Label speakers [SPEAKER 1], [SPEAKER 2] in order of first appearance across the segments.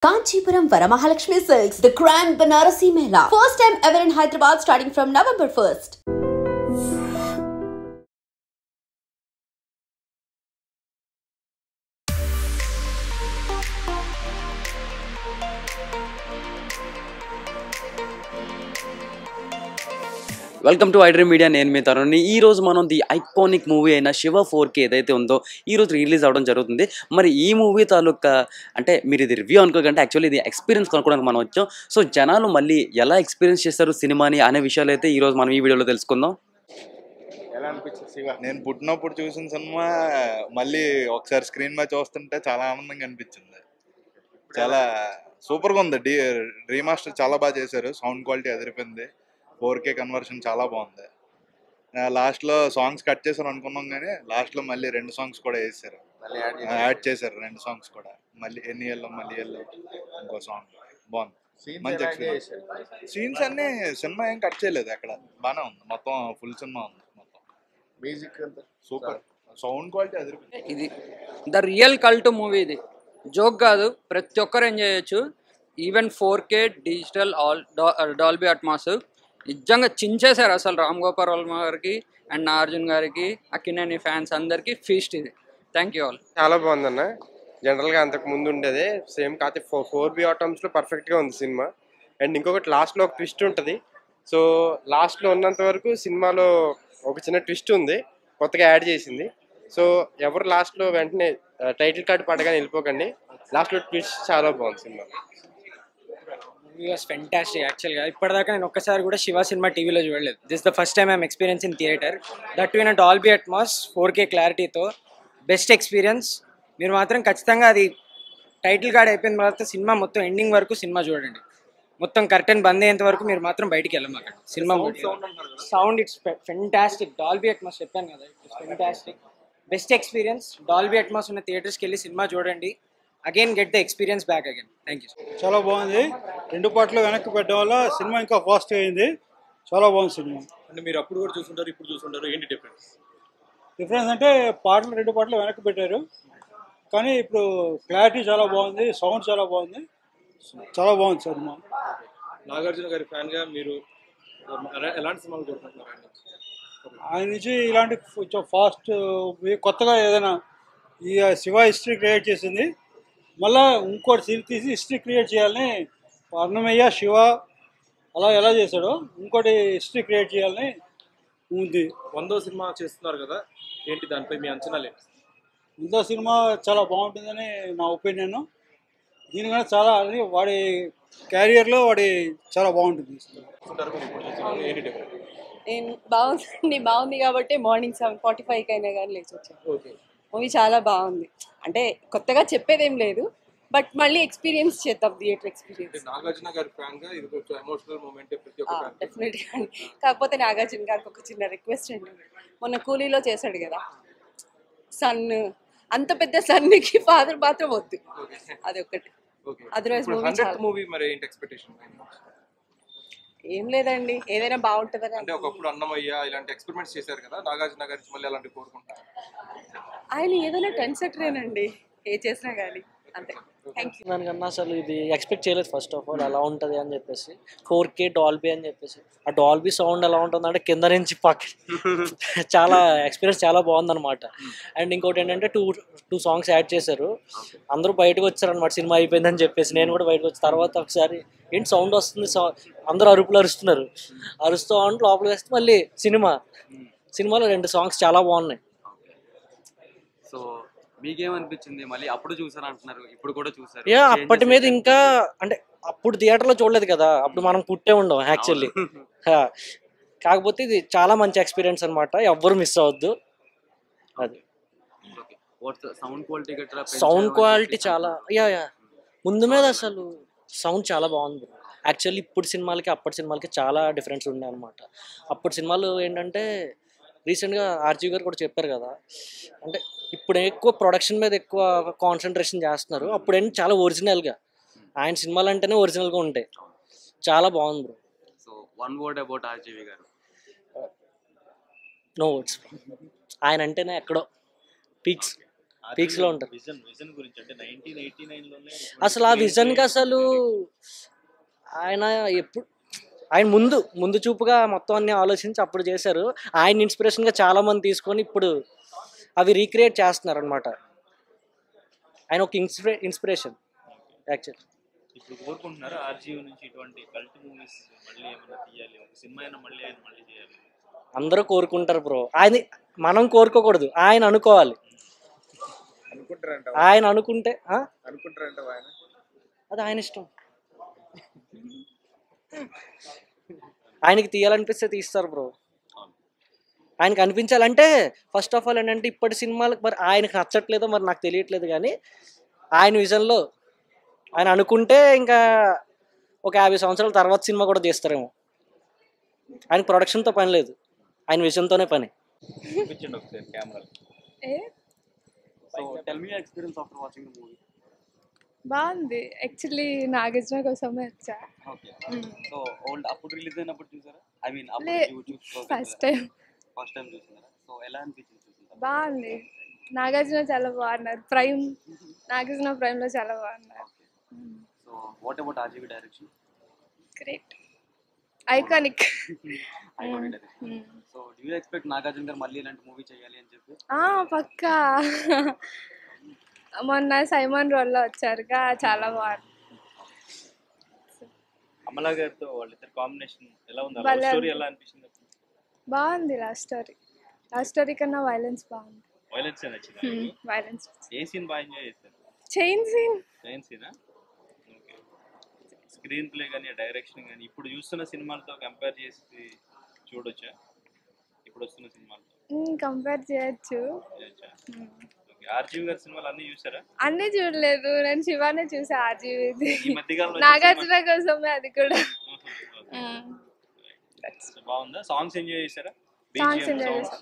[SPEAKER 1] Kanchipuram Varamahalakshmi Silks, the Grand Banarasi Mela. First time ever in Hyderabad starting from November 1st.
[SPEAKER 2] Welcome to iDream media. నేను మీ తరుణ్ని. ఈరోజు మనం the iconic movie అయిన Shiva 4K ఏదైతే ఉందో ఈరోజు release అవ్వడం జరుగుతుంది. మరి ఈ మూవీ తాలూకా అంటే మీరు ఇది రివ్యూ అనుకోకంటే యాక్చువల్లీ ఇది ఎక్స్పీరియన్స్ కొనుక్కోవడానికి మనం వచ్చాం. సో జనాలు మళ్ళీ ఎలా ఎక్స్పీరియన్స్ చేస్తారు సినిమాని అనే విషయాలు అయితే ఈరోజు మనం ఈ వీడియోలో తెలుసుకుందాం.
[SPEAKER 3] ఎలా అనిపించింది శివ? నేను పుట్టినప్పుడు చూసిన సినిమా మళ్ళీ ఒకసారి స్క్రీన్ మీద చూస్తుంటే చాలా ఆనందంగా అనిపించింది. చాలా సూపర్గా ఉంది. రీమాస్టర్ చాలా బాగా చేశారు. సౌండ్ క్వాలిటీ అదిరిపోయింది. 4K కన్వర్షన్ చాలా బాగుంది. లాస్ట్లో సాంగ్స్ కట్ చేశారు అనుకున్నాం, కానీ లాస్ట్లో మళ్ళీ 2 సాంగ్స్ కూడా వేసారు, యాడ్ చేశారు 2 సాంగ్స్ కూడా. మళ్ళీ ఎన్ని ఎల్లో ఇంకో సాంగ్ బాగుంది. మంచి ఎక్స్పీరియన్స్. సీన్స్ అన్ని సినిమా ఏం కట్ చేయలేదు, అక్కడ బాగానే ఉంది. మొత్తం ఫుల్ సినిమా ఉంది. మొత్తం మ్యూజిక్ అంతా సూపర్. సౌండ్ క్వాలిటీ అదిరిపోయింది.
[SPEAKER 4] ఇది ద రియల్ కల్ట్ మూవీ. ఇది జోక్ కాదు, ప్రతి ఒక్కరు ఎంజాయ్ చేయొచ్చు. Even 4K digital Dolby Atmos నిజంగా చించేశారు అసలు. రామ్ గోపాల్ వర్మ గారికి అండ్ నాగార్జున గారికి, అక్కినేని ఫ్యాన్స్ అందరికీ ఫీస్ట్ ఇది. Thank you all.
[SPEAKER 5] చాలా బాగుందన్న. జనరల్గా అంతకు ముందు ఉండేదే సేమ్, కాకపోతే 4B ఆటమ్స్లో పర్ఫెక్ట్గా ఉంది సినిమా. అండ్ ఇంకొకటి లాస్ట్లో ఒక ట్విస్ట్ ఉంటుంది. సో లాస్ట్లో ఉన్నంత వరకు సినిమాలో ఒక చిన్న ట్విస్ట్ ఉంది, కొత్తగా యాడ్ చేసింది. సో ఎవరు లాస్ట్లో వెంటనే టైటిల్ కార్డు పడగానే వెళ్ళిపోకండి. లాస్ట్లో ట్విస్ట్ చాలా బాగుంది సినిమా.
[SPEAKER 6] Movie was fantastic. యాక్చువల్గా ఇప్పటిదాకా నేను ఒక్కసారి కూడా శివ సినిమా టీవీలో చూడలేదు. This the first time I'm experience in theatre, that in Dolby Atmos 4K క్లారిటీతో. Best experience. మీరు మాత్రం ఖచ్చితంగా అది టైటిల్ కార్డ్ అయిపోయిన తర్వాత సినిమా మొత్తం ఎండింగ్ వరకు సినిమా చూడండి. మొత్తం కర్టెన్ బంద్ అయ్యేంత వరకు మీరు మాత్రం బయటికి వెళ్ళమాకండి. Cinema sound it's fantastic. Dolby Atmos చెప్పాను కదా, it's fantastic. Best experience. Dolby Atmos ఉన్న థియేటర్స్కి వెళ్ళి సినిమా చూడండి. Again get the experience back again. Thank you.
[SPEAKER 7] చాలా బాగుంది. 2 పార్ట్లు వెనక్కి పెట్టడం వల్ల సినిమా ఇంకా ఫాస్ట్ అయింది. చాలా బాగుంది సినిమా.
[SPEAKER 8] అంటే మీరు అప్పుడు కూడా చూసుంటారు, ఇప్పుడు చూసుంటారు, ఏంటి డిఫరెన్స్?
[SPEAKER 7] డిఫరెన్స్ అంటే 2 పార్ట్లు వెనక్కి పెట్టారు, కానీ ఇప్పుడు క్లారిటీ చాలా బాగుంది, సౌండ్ చాలా బాగుంది. చాలా బాగుంది సినిమా.
[SPEAKER 8] నాగార్జున గారి ఫ్యాన్గా మీరు ఎలాంటి సినిమాలు కోరుకుంటున్నారు
[SPEAKER 7] ఆయన నుంచి? ఇలాంటి కొంచెం ఫాస్ట్ కొత్తగా ఏదైనా ఈ శివ హిస్టరీ క్రియేట్ చేసింది, మళ్ళీ ఇంకోటి సీన్ తీసి హిస్టరీ క్రియేట్ చేయాలని అన్నమయ్య శివ అలా ఎలా చేశాడో ఇంకోటి హిస్టరీ క్రియేట్ చేయాలని ఉంది.
[SPEAKER 8] 100వ సినిమా చేస్తున్నారు కదా, ఏంటి దానిపై మీ అంచనాలు?
[SPEAKER 7] 100వ సినిమా చాలా బాగుంటుందని నా ఒపీనియన్. దీనికన్నా చాలా వాడి క్యారియర్లో వాడి చాలా బాగుంటుంది.
[SPEAKER 8] ఏంటి డిఫరెన్స్?
[SPEAKER 9] బాగుంది కాబట్టి మార్నింగ్ 7:45 అయినా కానీ లేచి వచ్చాను.
[SPEAKER 8] ఓకే,
[SPEAKER 9] మూవీ చాలా బాగుంది. అంటే కొత్తగా చెప్పేదేం లేదు, బట్ మళ్ళీ ఎక్స్పీరియన్స్ చేద్దాం, థియేటర్ ఎక్స్పీరియన్స్.
[SPEAKER 8] నాగార్జున గారి ఫ్యాన్గా ఇది కొంచెం ఎమోషనల్ మూమెంట్ ప్రతి ఒక్క ఫ్యాన్.
[SPEAKER 9] డెఫినెట్గా అండి. కాకపోతే నాగార్జున గారికి ఒక చిన్న రిక్వెస్ట్ అండి. మొన్న కూలీలో చేశాడు కదా సన్, అంత పెద్ద సన్కి ఫాదర్ మాత్రం వద్దు, అది ఒకటి. అదర్వైజ్
[SPEAKER 8] మూవీ మరి ఏంటి ఎక్స్పెక్టేషన్?
[SPEAKER 9] ఏం లేదండి, ఏదైనా బాగుంటుందని.
[SPEAKER 8] అంటే ఒకప్పుడు అన్నమయ్య ఇలాంటి ఎక్స్పెరిమెంట్స్ చేశారు కదా, నాగార్జున గారి మళ్ళీ అలాంటి కోరుకుంటారు.
[SPEAKER 9] ఆయన ఏదైనా టెన్ సెటరేనండి, ఏ చేసినా కానీ అంతే. Thank you.
[SPEAKER 10] దానికన్నా అసలు ఇది ఎక్స్పెక్ట్ చేయలేదు ఫస్ట్ ఆఫ్ ఆల్ అలా ఉంటుంది అని చెప్పేసి. 4K డాల్బీ అని చెప్పేసి ఆ డాల్బీ సౌండ్ ఎలా ఉంటుందంటే కింద నుంచి చాలా ఎక్స్పీరియన్స్ చాలా బాగుందన్నమాట. అండ్ ఇంకోటి ఏంటంటే టూ సాంగ్స్ యాడ్ చేశారు. అందరూ బయటకు వచ్చారనమాట సినిమా అయిపోయిందని చెప్పేసి. నేను కూడా బయటకు వచ్చిన తర్వాత ఒకసారి ఏంటి సౌండ్ వస్తుంది, అందరూ అరుపులు అరుస్తున్నారు. అరుస్తూ ఉంటే లోపలికి వస్తే మళ్ళీ సినిమాలో 2 సాంగ్స్ చాలా బాగున్నాయి.
[SPEAKER 2] సో మీకేమనిపించింది? మళ్ళీ అప్పుడు చూసారు అంటున్నారు, ఇప్పుడు కూడా చూసారు.
[SPEAKER 10] అప్పటి మీద ఇంకా అంటే అప్పుడు థియేటర్లో చూడలేదు కదా, అప్పుడు మనం పుట్టే ఉండం యాక్చువల్లీ. కాకపోతే ఇది చాలా మంచి ఎక్స్పీరియన్స్ అనమాట, ఎవ్వరు మిస్ అవ్వద్దు. అది సౌండ్ క్వాలిటీ చాలా ముందు మీద అసలు సౌండ్ చాలా బాగుంది యాక్చువల్లీ. ఇప్పుడు సినిమాలకి అప్పటి సినిమాలకి చాలా డిఫరెన్స్ ఉన్నాయి అనమాట. అప్పటి సినిమాలు ఏంటంటే రీసెంట్గా ఆర్జీవి గారు కూడా చెప్పారు కదా, అంటే ఇప్పుడు ఎక్కువ ప్రొడక్షన్ మీద ఎక్కువ కాన్సన్ట్రేషన్ చేస్తున్నారు. అప్పుడు ఏంటి చాలా ఒరిజినల్గా, ఆయన సినిమాలు అంటేనే ఒరిజినల్గా ఉంటాయి. చాలా బాగుంది bro.
[SPEAKER 2] So one word about RGV గారు.
[SPEAKER 10] No words. ఆయన అంటేనే ఎక్కడో పీక్స్. పీక్స్లో ఉంటారు.
[SPEAKER 8] విజన్ గురించి అంటే 1989లోనే
[SPEAKER 10] అసలు ఆ విజన్కి అసలు ఆయన ఎప్పుడు ఆయన ముందు చూపుగా మొత్తం అన్ని ఆలోచించి అప్పుడు చేశారు. ఆయన ఇన్స్పిరేషన్గా చాలా మంది తీసుకొని ఇప్పుడు అవి రీక్రియేట్ చేస్తున్నారు అనమాట. ఆయన ఒక ఇన్స్పిరేషన్ యాక్చువల్.
[SPEAKER 8] ఇప్పుడు కోరుకుంటున్నారు ఆర్జీవి నుంచి ఇటువంటి కల్ట్ మూవీస్ మళ్ళీ ఏమైనా తీయాలి, ఒక సినిమా అయినా మళ్ళీ ఆయన మళ్ళీ చేయాలి.
[SPEAKER 10] అందరూ కోరుకుంటారు బ్రో. ఆయన మనం కోరుకోకూడదు, ఆయన అనుకోవాలి. ఆయన అనుకుంటే అది ఆయన ఇష్టం. ఆయనకి తీయాలనిపిస్తే తీస్తారు బ్రో. ఆయనకి అనిపించాలంటే ఫస్ట్ ఆఫ్ ఆల్ ఏంటంటే ఇప్పటి సినిమాలకు మరి ఆయనకు నచ్చట్లేదో మరి నాకు తెలియట్లేదు, కానీ ఆయన విజన్లో ఆయన అనుకుంటే ఇంకా ఒక 50 సంవత్సరాల తర్వాత సినిమా కూడా తీస్తారేమో. ఆయన ప్రొడక్షన్తో పని లేదు, ఆయన విజన్తోనే పని.
[SPEAKER 8] చూపించండి ఒకసారి camera.
[SPEAKER 2] So tell me experience after watching the movie.
[SPEAKER 11] బాగుంది. యాక్చువల్లీ నాగార్జున కోసమే వచ్చా.
[SPEAKER 2] ఓకే. సో ఓల్డ్ అప్పుడు రిలీజ్ అయినప్పుడు చూసారా? ఐ మీన్
[SPEAKER 11] లే, ఫస్ట్ టైం
[SPEAKER 2] చూసారా? సో ఎలా అనిపించింది చూసారా?
[SPEAKER 11] బాగుంది. నాగార్జున చాలా బాగున్నారు. నాగార్జున ప్రైమ్లో చాలా బాగున్నారు.
[SPEAKER 2] So what about RGV direction?
[SPEAKER 11] Great, iconic.
[SPEAKER 2] So do you expect Nagarjuna గారు మళ్ళీ ఇలాంటి మూవీ చేయాలి అని చెప్పి?
[SPEAKER 11] పక్కా. మొన్న సైమన్ రోల్లో వచ్చారుగా, చాలా బాగుంది.
[SPEAKER 8] అమలా గారితో వాళ్ళిద్దరు కాంబినేషన్ ఎలా ఉంది?
[SPEAKER 11] భలే
[SPEAKER 8] స్టోరీ ఎలా అనిపించింది?
[SPEAKER 11] బాగుంది. లాస్ట్ స్టోరీ కన్నా వైలెన్స్ బాగుంది.
[SPEAKER 8] వైలెన్స్ నచ్చింది.
[SPEAKER 11] వైలెన్స్.
[SPEAKER 8] ఏ సీన్ బాగా ఎంజాయ్ చేశారు?
[SPEAKER 11] చైన్
[SPEAKER 8] సీనా? ఓకే. స్క్రీన్ ప్లే కానీ డైరెక్షన్ కానీ ఇప్పుడు చూస్తున్న సినిమాలతో కంపేర్ చేసి చూడొచ్చా? ఇప్పుడు వస్తున్న సినిమాలతో
[SPEAKER 11] కంపేర్ చేయొచ్చు.
[SPEAKER 8] ఆర్జీవి గారి సినిమాలు అన్ని చూసారా?
[SPEAKER 11] అన్ని చూడలేదు, నేను శివానే చూసా. ఆర్జీవి
[SPEAKER 8] ఈ మధ్యకాలంలో
[SPEAKER 11] నాగార్జున కోసమే అది కూడా.
[SPEAKER 8] బాగుందా? సాంగ్స్ ఎంజాయ్ చేశారా?
[SPEAKER 11] సాంగ్స్ ఎంజాయ్ చేసాం.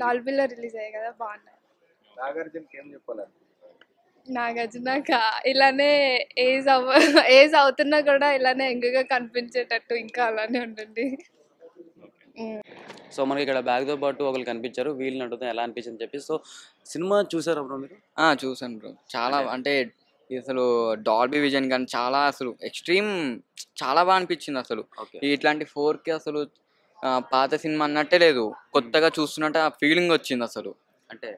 [SPEAKER 11] డాల్బీలో రిలీజ్ అయ్యాయి కదా, బాగున్నాయి.
[SPEAKER 3] నాగార్జునకి ఏం చెప్పాలి?
[SPEAKER 11] నాగార్జున ఇలానే ఏజ్ అవుతున్నా కూడా ఇలానే యంగ్గా కనిపించేటట్టు ఇంకా అలానే ఉండండి.
[SPEAKER 2] సో మనకి ఇక్కడ బ్యాగ్తో పాటు ఒకరు కనిపించారు, వీళ్ళని అడుగుతాం ఎలా అనిపించింది చెప్పి. సో సినిమా చూసారా బ్రో మీరు?
[SPEAKER 12] చూసాను బ్రో. చాలా అంటే అసలు డాల్బీ విజన్ కానీ చాలా అసలు ఎక్స్ట్రీమ్ చాలా బాగా అనిపించింది. అసలు ఇట్లాంటి 4K అసలు పాత సినిమా అన్నట్టే లేదు, కొత్తగా చూస్తున్నట్టు ఆ ఫీలింగ్ వచ్చింది అసలు.
[SPEAKER 2] అంటే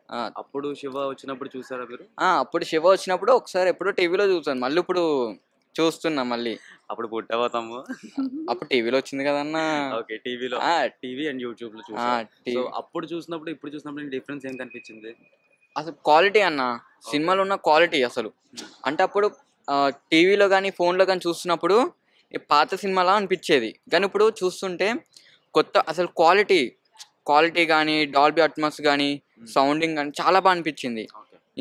[SPEAKER 2] అప్పుడు శివ వచ్చినప్పుడు చూసారా మీరు?
[SPEAKER 12] అప్పుడు శివ వచ్చినప్పుడు ఒకసారి ఎప్పుడో టీవీలో చూసాను, మళ్ళీ ఇప్పుడు చూస్తున్నా మళ్ళీ.
[SPEAKER 2] అప్పుడు పుట్టబోతాము,
[SPEAKER 12] అప్పుడు టీవీలో వచ్చింది కదన్నా.
[SPEAKER 2] ఓకే, టీవీలో టీవీ అండ్ యూట్యూబ్ లో చూసా. అప్పుడు చూసినప్పుడు ఇప్పుడు చూసినప్పుడు డిఫరెన్స్ ఏం కనిపించింది?
[SPEAKER 12] అసలు క్వాలిటీ అన్న, సినిమాలో ఉన్న క్వాలిటీ అసలు. అంటే అప్పుడు టీవీలో కానీ ఫోన్లో కానీ చూస్తున్నప్పుడు పాత సినిమాలా అనిపించేది, కానీ ఇప్పుడు చూస్తుంటే కొత్త అసలు క్వాలిటీ కానీ డాల్బీ అట్మాస్ కానీ సౌండింగ్ కానీ చాలా బాగా అనిపించింది.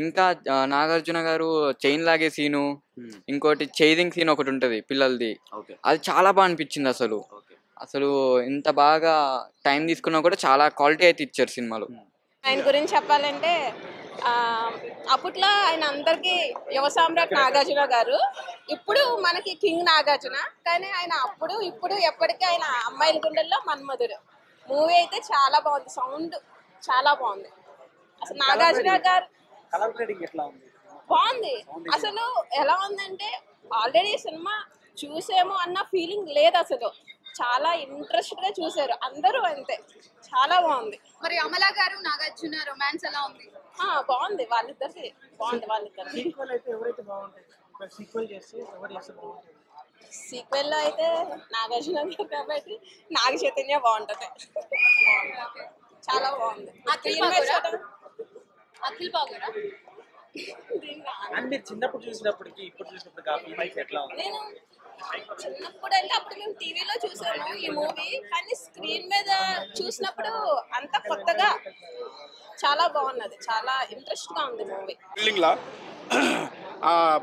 [SPEAKER 12] ఇంకా నాగార్జున గారు చైన్ లాగే సీను, ఇంకోటి చైజింగ్ సీన్ ఒకటి ఉంటుంది పిల్లలది, అది చాలా బాగా అనిపించింది. అసలు ఇంత బాగా టైం తీసుకున్నా కూడా చాలా క్వాలిటీ అయితే ఇచ్చారు సినిమాలో.
[SPEAKER 9] ఆయన గురించి చెప్పాలంటే అప్పట్లో ఆయన అందరికీ యువ సామ్రాట్ నాగార్జున గారు, ఇప్పుడు మనకి కింగ్ నాగార్జున. కానీ ఆయన అప్పుడు ఇప్పుడు ఎప్పటికీ ఆయన అమ్మాయిల గుండెల్లో మన్మధుడు. మూవీ అయితే చాలా బాగుంది, సౌండ్ చాలా బాగుంది. అసలు నాగార్జున గారు బాగుంది. అసలు ఎలా ఉందంటే ఆల్రెడీ సినిమా చూసేమో అన్న ఫీలింగ్ లేదు, అసలు చాలా ఇంట్రెస్ట్ గా చూసారు అందరూ, అంతే చాలా బాగుంది.
[SPEAKER 13] మరి అమలా గారు నాగార్జున రొమాన్స్ ఎలా ఉంది?
[SPEAKER 9] బాగుంది, వాళ్ళిద్దరిది బాగుంది. వాళ్ళిద్దరు సీక్వెల్ లో అయితే నాగార్జున గారు కాబట్టి నాగ చైతన్య బాగుంటది, చాలా బాగుంది.
[SPEAKER 13] అఖిల్ బాగురా
[SPEAKER 10] అంటే చిన్నప్పుడు చూసినప్పటికి ఇప్పుడు చూసినప్పుడు ఎట్లా ఉంది?
[SPEAKER 9] నేను చిన్నప్పుడు అంటే అప్పుడు మేము టీవీలో చూసాము ఈ మూవీ, కానీ స్క్రీన్ మీద చూసినప్పుడు అంత కొత్తగా చాలా బాగున్నది, చాలా ఇంట్రెస్ట్ గా ఉంది మూవీ.
[SPEAKER 14] బిల్డింగ్ లా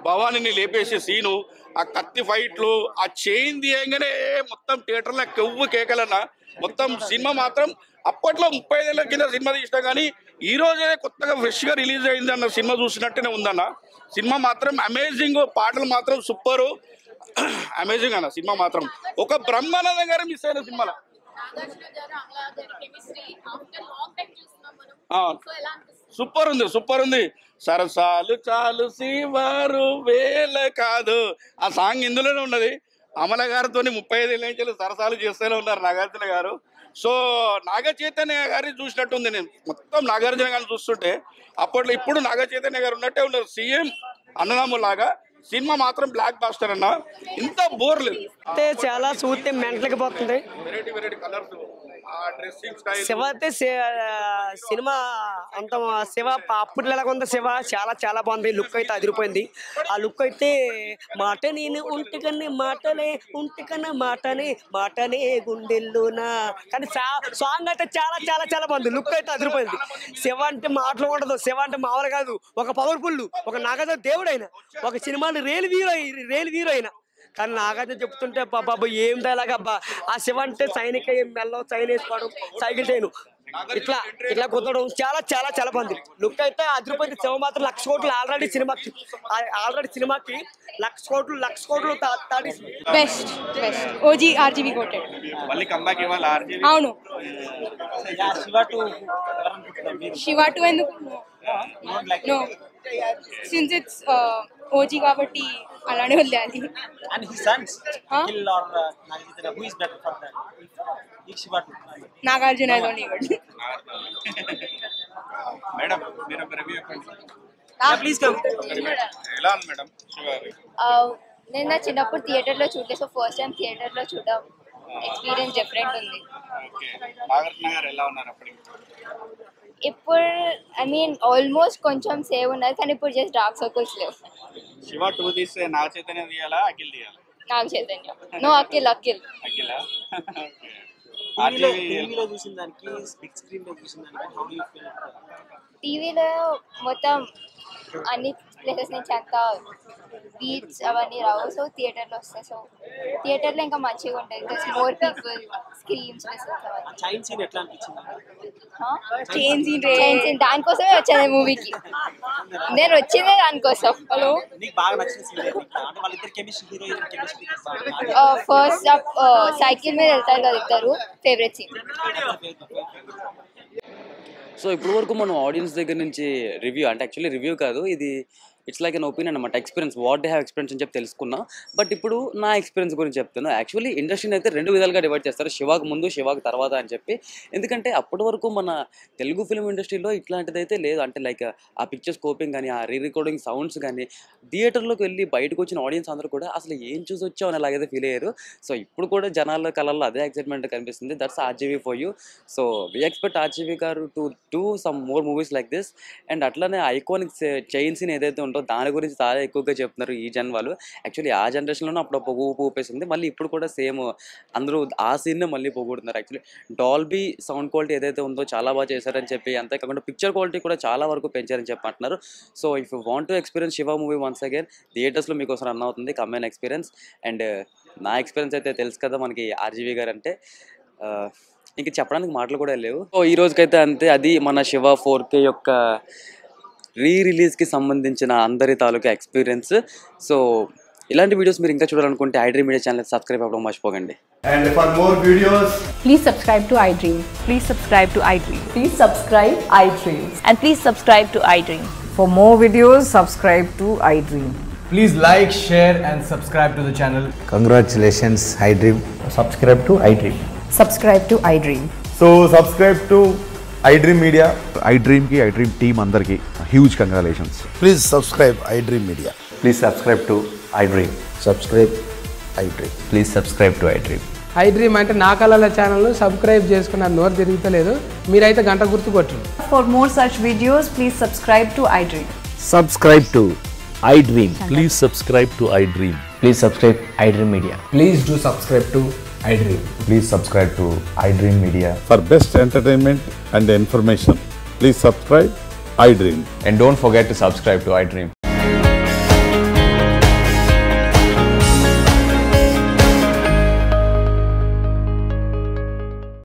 [SPEAKER 14] భవానీని లేపేసే సీను, ఆ కత్తి ఫైట్లు, ఆ చైన్ తీయంగానే మొత్తం థియేటర్లో కెవ్వు కేకలన్నా. మొత్తం సినిమా మాత్రం అప్పట్లో 35 ఏళ్ళ కింద సినిమా తీసినా కానీ ఈ రోజే కొత్తగా ఫ్రెష్గా రిలీజ్ అయింది అన్న సినిమా చూసినట్టునే ఉందన్న. సినిమా మాత్రం అమేజింగ్, పాటలు మాత్రం సూపరు, అమేజింగ్ అన్న. సినిమా మాత్రం ఒక బ్రహ్మానందం గారు మిస్ అయిన సినిమాలో. సూపర్ ఉంది. సరసాలు చాలు శివారు వేల కాదు, ఆ సాంగ్ ఇందులోనే ఉన్నది. అమల గారితో 35 ఏళ్ళ నుంచి సరసాలు చేస్తూనే ఉన్నారు నాగార్జున గారు. సో నాగ చైతన్య గారిని చూసినట్టుంది. నేను మొత్తం నాగార్జున గారిని చూస్తుంటే అప్పట్లో ఇప్పుడు నాగ చైతన్య గారు ఉన్నట్టే ఉన్నారు. సేమ్ అన్నదమ్ములాగా. సినిమా మాత్రం బ్లాక్ బాస్టర్ అన్న, ఇంత బోర్ లేదు.
[SPEAKER 15] చాలా చూస్తే మెంటలకి పోతుంది.
[SPEAKER 14] వెరైటీ కలర్స్,
[SPEAKER 15] శివ అయితే సినిమా అంత శివ అప్పట్లో ఎలాగ ఉంది శివ చాలా బాగుంది. లుక్ అయితే అదిరిపోయింది. ఆ లుక్ అయితే మాట నేను ఉంటికన్నా మాటనే గుండెల్లోనా, కానీ సాంగ్ అయితే చాలా బాగుంది. లుక్ అయితే అదిరిపోయింది. శివ అంటే మాటలు ఉండదు. శివ అంటే మామూలు కాదు, ఒక పవర్ఫుల్, ఒక నాగార్జున దేవుడు అయినా, ఒక సినిమాని రియల్ హీరో అయినా. కానీ నాగార్జున చెప్తుంటే బాబా ఏం డైలాగ్ అబ్బా. ఆ శివ అంటే సైనిక మెల్లో చైన్ వేసుకోవడం, సైకిల్ చైన్ ఇట్లా కుదరడం చాలా బాగుంది. లుక్ అయితే అదిరిపోయింది. శివ మాత్రం 1,00,000 కోట్లు ఆల్రెడీ సినిమాకి 1,00,000 కోట్లు
[SPEAKER 11] బెస్ట్ ఓజీ ఆర్జీవి కోటెడ్.
[SPEAKER 8] మళ్ళీ కంబ్యాక్ ఇవ్వాలి ఆర్జీవి.
[SPEAKER 11] అవును. శివ 2 ఎందుకు? నో, సిన్స్ ఇట్స్ ఓజీ కాబట్టి అలానే వదిలేయాలి. నాగార్జున
[SPEAKER 8] మేడం మీరు రివ్యూ ఎలా ఉంది మేడం?
[SPEAKER 16] నేను చిన్నప్పుడు థియేటర్లో చూడలేదు, సో ఫస్ట్ టైం థియేటర్లో చూడడం ఎక్స్పీరియన్స్ డిఫరెంట్ ఉంది.
[SPEAKER 8] నాగార్జున గారు ఎలా ఉన్నారు అప్పుడు?
[SPEAKER 16] ఇప్పుడు ఐ మీన్ ఆల్మోస్ట్ కొంచెం సేవ్ ఉన్నారు, కానీ ఇప్పుడు జస్ట్ డార్క్ సర్కిల్స్ లేవు.
[SPEAKER 8] శివ 2 తీస్తే నాగ చైతన్య తీయాలా, అఖిల్ తీయాలా?
[SPEAKER 16] నాగ చైతన్య. నో, అఖిల్.
[SPEAKER 8] అఖిలా?
[SPEAKER 6] టీవీలో చూసిన దానికి బిగ్ స్క్రీన్ లో చూసిన దానికి
[SPEAKER 16] టీవీలో మొత్తం అన్ని ప్లేసెస్ నుంచి అంత బీట్స్ అవన్నీ రావు, సో థియేటర్లో వస్తాయి. సో థియేటర్లో ఇంకా మంచిగా ఉంటుంది, because more people, screens,
[SPEAKER 6] chain scene ఎట్లా అనిపించింది?
[SPEAKER 16] చైన్ సీన్ దానికోసమే వచ్చాను మూవీకి. నేను వచ్చిందే దానికోసం. హలో,
[SPEAKER 6] నీకు బాగా నచ్చిన సీన్ అంటే వాళ్ళిద్దరు chemistry, heroine chemistry.
[SPEAKER 16] First cycle మీద వెళ్తారు కదా ఇద్దరు, ఫేవరెట్ సీన్.
[SPEAKER 2] సో ఇప్పుడు వరకు మనం ఆడియన్స్ దగ్గర నుంచి రివ్యూ, అంటే యాక్చువల్లీ రివ్యూ కాదు ఇది, ఇట్స్ లైక్ అన్ ఒపీనియన్ అనమాట, experience, what they have experience అని చెప్పి తెలుసుకున్నా. బట్ ఇప్పుడు నా ఎక్స్పీరియన్స్ గురించి చెప్తున్నా. యాక్చువల్లీ ఇండస్ట్రీని అయితే 2 విధాలుగా డివైడ్ చేస్తారు, శివాకు ముందు శివాకు తర్వాత అని చెప్పి. ఎందుకంటే అప్పటి వరకు మన తెలుగు ఫిల్మ్ ఇండస్ట్రీలో ఇట్లాంటిది అయితే లేదు. అంటే లైక్ ఆ పిక్చర్ స్కోపింగ్ కానీ, ఆ రికార్డింగ్ సౌండ్స్ కానీ, థియేటర్లోకి వెళ్ళి బయటకు వచ్చిన ఆడియన్స్ అందరూ కూడా అసలు ఏం చూసి వచ్చావు అని అలాగైతే ఫీల్ అయ్యారు. సో ఇప్పుడు కూడా జనాల కళల్లో అదే ఎక్సైట్మెంట్ కనిపిస్తుంది. That's RGV for you. So we expect RGV గారు to do some more movies like this. And అట్లానే ఐకానిక్ చైన్ సీన్ ఏదైతే ఉంటుందో దాని గురించి చాలా ఎక్కువగా చెప్తున్నారు ఈ జన్ వాళ్ళు. యాక్చువల్లీ ఆ జనరేషన్లోనే అప్పుడు ఊపు ఊపేసింది, మళ్ళీ ఇప్పుడు కూడా సేమ్ అందరూ ఆ సీన్నే మళ్ళీ పొగుడుతున్నారు. యాక్చువల్లీ డాల్బీ సౌండ్ క్వాలిటీ ఏదైతే ఉందో చాలా బాగా చేశారని చెప్పి, అంతేకాకుండా పిక్చర్ క్వాలిటీ కూడా చాలా వరకు పెంచారని చెప్పి అంటున్నారు. So if you want to experience Shiva movie once again, థియేటర్స్లో మీకోసం రన్ అవుతుంది, కమ్మైన్ ఎక్స్పీరియన్స్. అండ్ నా ఎక్స్పీరియన్స్ అయితే తెలుసు కదా మనకి ఆర్జీవీ గారు అంటే, ఇంక చెప్పడానికి మాటలు కూడా లేవు. సో ఈ రోజుకైతే అంతే. అది మన శివ 4K యొక్క రిలీజ్కి సంబంధించిన అందరి తాలూకా ఎక్స్పీరియన్స్. సో ఇలాంటి వీడియోస్ మీరు ఇంకా చూడాలనుకుంటే iDream మీడియా ఛానల్ సబ్స్క్రైబ్ అవ్వడం మర్చిపోకండి.
[SPEAKER 17] And for more videos,
[SPEAKER 18] please subscribe to iDream. Please subscribe to iDream. Please subscribe iDream. And please subscribe to iDream.
[SPEAKER 19] For more videos, subscribe to iDream.
[SPEAKER 17] please like, share and subscribe to the channel.
[SPEAKER 20] Congratulations iDream.
[SPEAKER 17] Subscribe to iDream.
[SPEAKER 19] Subscribe to iDream.
[SPEAKER 17] So subscribe to iDream Media.
[SPEAKER 21] iDream ki iDream team andarki huge congratulations.
[SPEAKER 20] Please subscribe iDream Media.
[SPEAKER 21] Please subscribe to iDream.
[SPEAKER 20] Subscribe iDream.
[SPEAKER 21] Please subscribe to iDream.
[SPEAKER 22] iDream అంటే నా కళల channel subscribe చేసుకున్న నోరు తిరుగుతలేదు, మీరైతే గంట గుర్తు కొట్టండి.
[SPEAKER 18] For more such videos, please subscribe to iDream.
[SPEAKER 21] Subscribe to iDream. Please subscribe to iDream.
[SPEAKER 20] Please subscribe iDream Media.
[SPEAKER 17] Please do subscribe to iDream.
[SPEAKER 21] Please subscribe to iDream Media.
[SPEAKER 23] For best entertainment and information, please subscribe iDream.
[SPEAKER 21] And don't forget to subscribe to iDream.